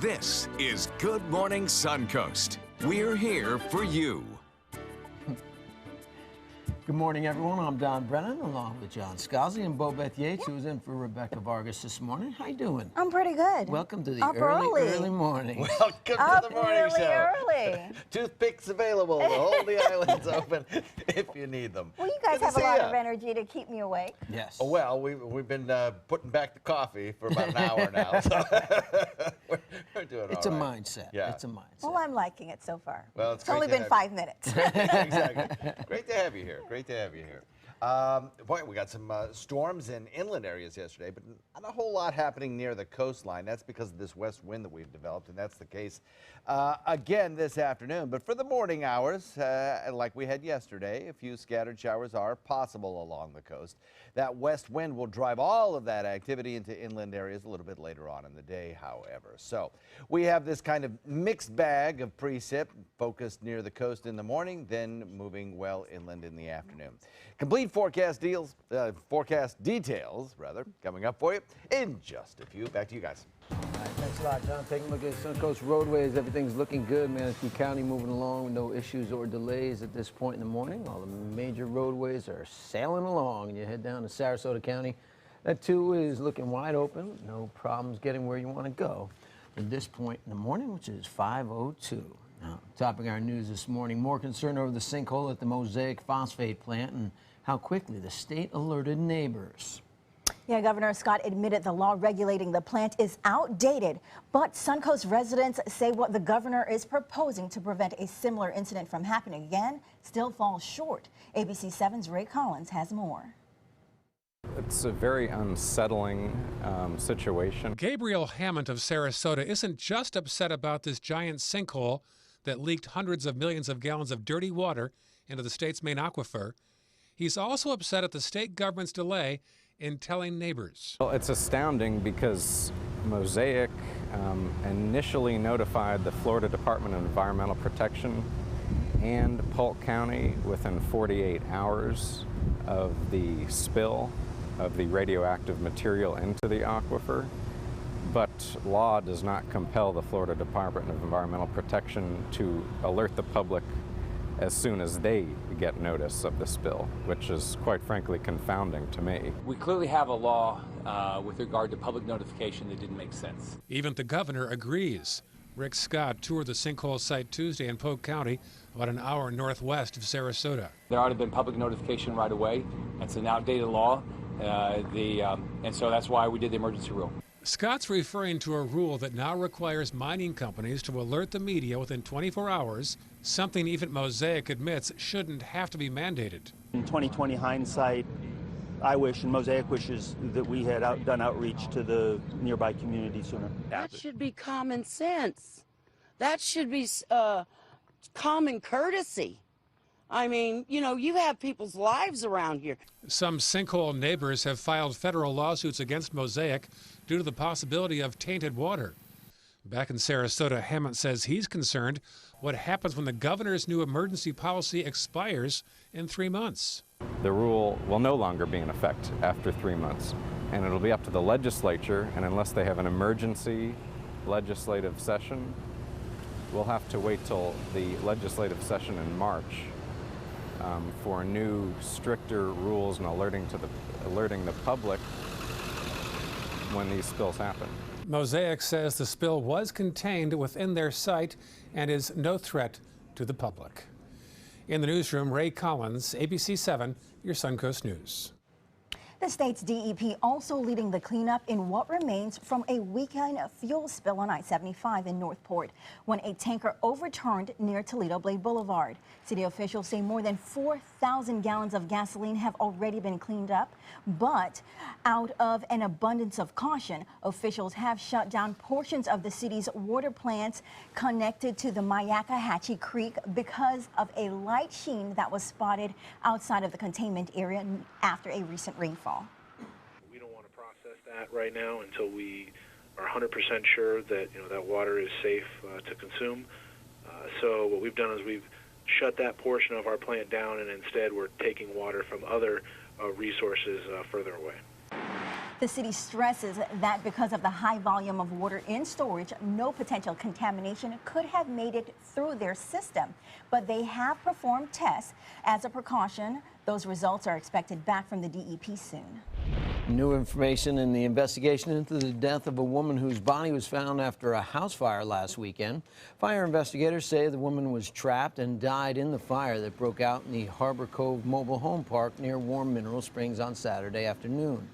This is Good Morning Suncoast. We're here for you. Good morning, everyone. I'm Don Brennan, along with John Scalzi and Bobeth Yates, who's in for Rebecca Vargas this morning. How you doing? I'm pretty good. Welcome to the Up early morning. Welcome to the morning show. Early. Toothpicks available to hold the islands open if you need them. Well, you guys have a lot of energy to keep me awake. Yes. Oh, well, we've been putting back the coffee for about an hour now, so we're doing It's all a right. mindset. Yeah. It's a mindset. Well, I'm liking it so far. Well, it's only been 5 minutes. Exactly. Great to have you here. Great to have you here. Boy, we got some storms in inland areas yesterday, but not a whole lot happening near the coastline. That's because of this west wind that we've developed, and that's the case again this afternoon. But for the morning hours, like we had yesterday, a few scattered showers are possible along the coast. That west wind will drive all of that activity into inland areas a little bit later on in the day, however. So we have this kind of mixed bag of precip focused near the coast in the morning, then moving well inland in the afternoon. Complete forecast details, coming up for you in just a few. Back to you guys. All right, thanks a lot, John. Taking a look at Suncoast roadways. Everything's looking good. Manatee County moving along with no issues or delays at this point in the morning. All the major roadways are sailing along. And you head down to Sarasota County. That, too, is looking wide open. No problems getting where you want to go at this point in the morning, which is 5:02. Now, topping our news this morning, more concern over the sinkhole at the Mosaic phosphate plant and how quickly the state alerted neighbors. Yeah, Governor Scott admitted the law regulating the plant is outdated, but Suncoast residents say what the governor is proposing to prevent a similar incident from happening again still falls short. ABC 7's Ray Collins has more. It's a very unsettling situation. Gabriel Hammond of Sarasota isn't just upset about this giant sinkhole that leaked hundreds of millions of gallons of dirty water into the state's main aquifer. He's also upset at the state government's delay in telling neighbors. Well, it's astounding because Mosaic initially notified the Florida Department of Environmental Protection and Polk County within 48 hours of the spill of the radioactive material into the aquifer. But law does not compel the Florida Department of Environmental Protection to alert the public as soon as they get notice of the spill, which is quite frankly confounding to me. We clearly have a law with regard to public notification that didn't make sense. Even the governor agrees. Rick Scott toured the sinkhole site Tuesday in Polk County, about an hour northwest of Sarasota. There ought to have been public notification right away. That's an outdated law, and so that's why we did the emergency rule. Scott's referring to a rule that now requires mining companies to alert the media within 24 hours, something even Mosaic admits shouldn't have to be mandated. In 2020 hindsight, I wish and Mosaic wishes that we had done outreach to the nearby community sooner. That should be common sense. That should be common courtesy. I mean, you know, you have people's lives around here. Some sinkhole neighbors have filed federal lawsuits against Mosaic due to the possibility of tainted water. Back in Sarasota, Hammond says he's concerned what happens when the governor's new emergency policy expires in 3 months. The rule will no longer be in effect after 3 months, and it'll be up to the legislature, and unless they have an emergency legislative session, we'll have to wait till the legislative session in March for new, stricter rules and alerting the public when these spills happen. Mosaic says the spill was contained within their site and is no threat to the public. In the newsroom, Ray Collins, ABC 7, your Suncoast News. The state's DEP also leading the cleanup in what remains from a weekend fuel spill on I-75 in Northport when a tanker overturned near Toledo Blade Boulevard. City officials say more than 4,000 gallons of gasoline have already been cleaned up, but out of an abundance of caution, officials have shut down portions of the city's water plants connected to the Myakkahatchee Creek because of a light sheen that was spotted outside of the containment area after a recent rainfall. We don't want to process that right now until we are 100% sure that that water is safe to consume. So what we've done is we've shut that portion of our plant down, and instead we're taking water from other resources further away. The city stresses that because of the high volume of water in storage, no potential contamination could have made it through their system. But they have performed tests. As a precaution, those results are expected back from the DEP soon. New information in the investigation into the death of a woman whose body was found after a house fire last weekend. Fire investigators say the woman was trapped and died in the fire that broke out in the Harbor Cove Mobile Home Park near Warm Mineral Springs on Saturday afternoon.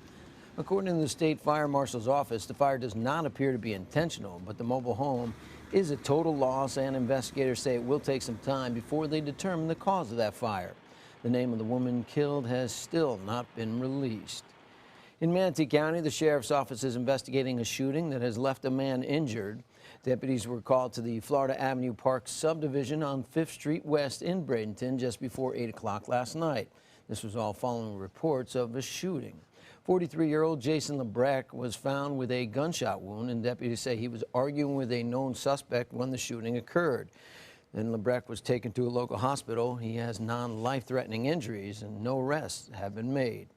According to the state fire marshal's office, the fire does not appear to be intentional, but the mobile home is a total loss, and investigators say it will take some time before they determine the cause of that fire. The name of the woman killed has still not been released. In Manatee County, the sheriff's office is investigating a shooting that has left a man injured. Deputies were called to the Florida Avenue Park subdivision on 5th Street West in Bradenton just before 8 o'clock last night. This was all following reports of a shooting. 43-year-old Jason Lebrecht was found with a gunshot wound, and deputies say he was arguing with a known suspect when the shooting occurred. Then Lebrecht was taken to a local hospital. He has non-life-threatening injuries, and no arrests have been made.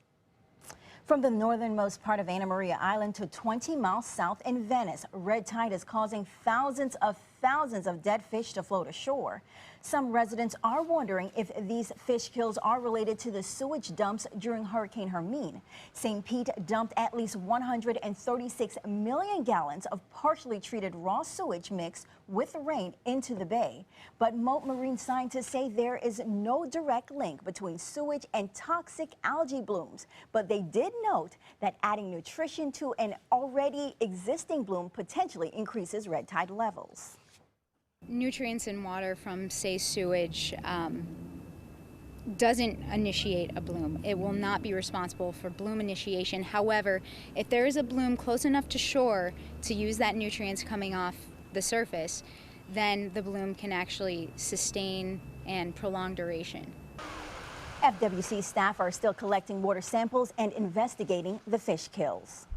From the northernmost part of Anna Maria Island to 20 miles south in Venice, red tide is causing thousands of dead fish to float ashore. Some residents are wondering if these fish kills are related to the sewage dumps during Hurricane Hermine. St. Pete dumped at least 136 million gallons of partially treated raw sewage mixed with rain into the bay. But Moat marine scientists say there is no direct link between sewage and toxic algae blooms. But they did note that adding nutrition to an already existing bloom potentially increases red tide levels. Nutrients in water from, say, sewage doesn't initiate a bloom. It will not be responsible for bloom initiation. However, if there is a bloom close enough to shore to use that nutrients coming off the surface, then the bloom can actually sustain and prolong duration. FWC staff are still collecting water samples and investigating the fish kills.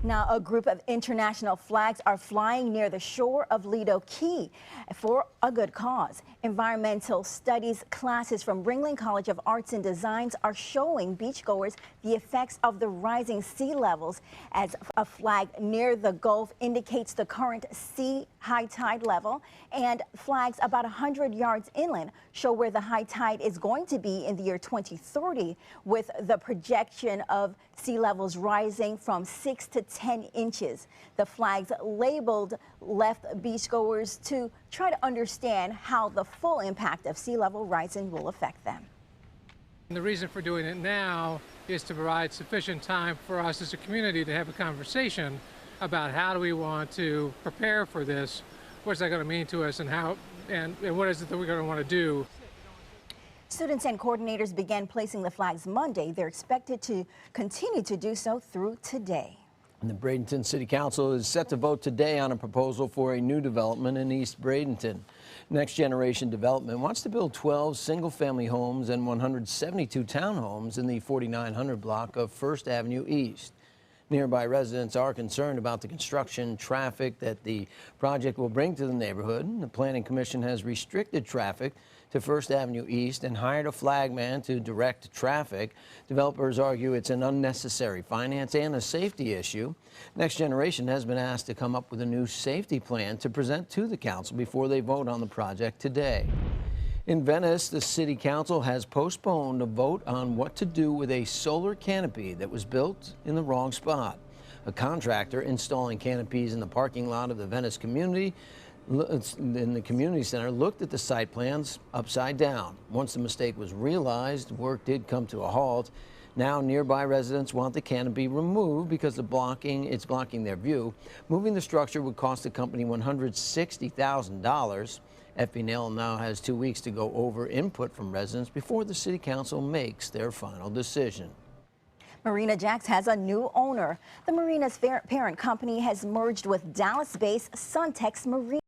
Now, a group of international flags are flying near the shore of Lido Key for a good cause. Environmental studies classes from Ringling College of Arts and Designs are showing beachgoers the effects of the rising sea levels, as a flag near the Gulf indicates the current sea high tide level, and flags about 100 yards inland show where the high tide is going to be in the year 2030, with the projection of sea levels rising from 6 to 10 inches. The flags labeled left beachgoers to try to understand how the full impact of sea level rising will affect them. And the reason for doing it now is to provide sufficient time for us as a community to have a conversation about how do we want to prepare for this, what's that going to mean to us, and how and what is it that we're going to want to do. Students and coordinators began placing the flags Monday. They're expected to continue to do so through today. And the Bradenton City Council is set to vote today on a proposal for a new development in East Bradenton. Next Generation Development wants to build 12 single-family homes and 172 townhomes in the 4900 block of First Avenue East. Nearby residents are concerned about the construction traffic that the project will bring to the neighborhood. The Planning Commission has restricted traffic to First Avenue East and hired a flagman to direct traffic. Developers argue it's an unnecessary finance and a safety issue. Next Generation has been asked to come up with a new safety plan to present to the council before they vote on the project today. In Venice, the City Council has postponed a vote on what to do with a solar canopy that was built in the wrong spot. A contractor installing canopies in the parking lot of the Venice community in the community center looked at the site plans upside down. Once the mistake was realized, work did come to a halt. Now nearby residents want the canopy removed because it's blocking their view. Moving the structure would cost the company $160,000. FPNL now has 2 weeks to go over input from residents before the City Council makes their final decision. Marina Jacks has a new owner. The marina's parent company has merged with Dallas-based Suntex Marine.